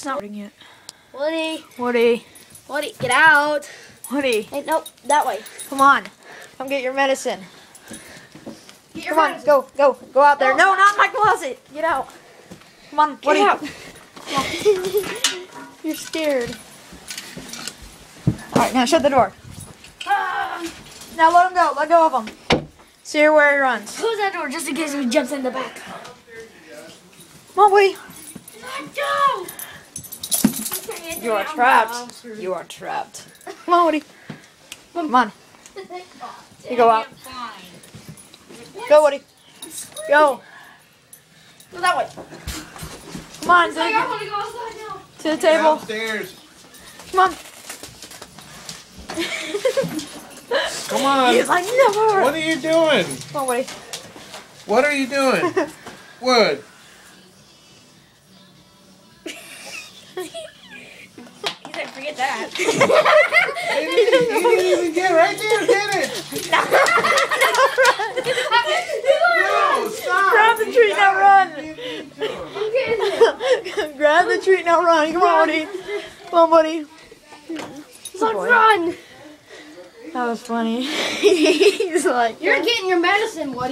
not working yet. Woody. Woody. Woody, get out. Woody. Hey, nope, that way. Come on. Come get your medicine. Get your Come on, medicine. go out there. No, not in my closet. Get out. Come on, Woody. Get out. Come on. You're scared. All right, now shut the door. Now let him go. Let go of him. See where he runs. Close that door just in case he jumps in the back. Come on, Woody. Let go. You are trapped. You are trapped. Come on, Woody. Come on. You go out. Go, Woody. Go. Go that way. Come on, I want to go outside now. to the table. Downstairs. Come on. Come on. He's like, never. What are you doing? Come on, Woody. What are you doing? Wood. He's like, forget that. He didn't even get it. Right there. Get it. No, stop. Grab the treat, now run. Run. Grab the treat, now run. Come on, Woody. Come on, Woody. He's like, run. That was funny. He's like, You're getting your medicine, Woody.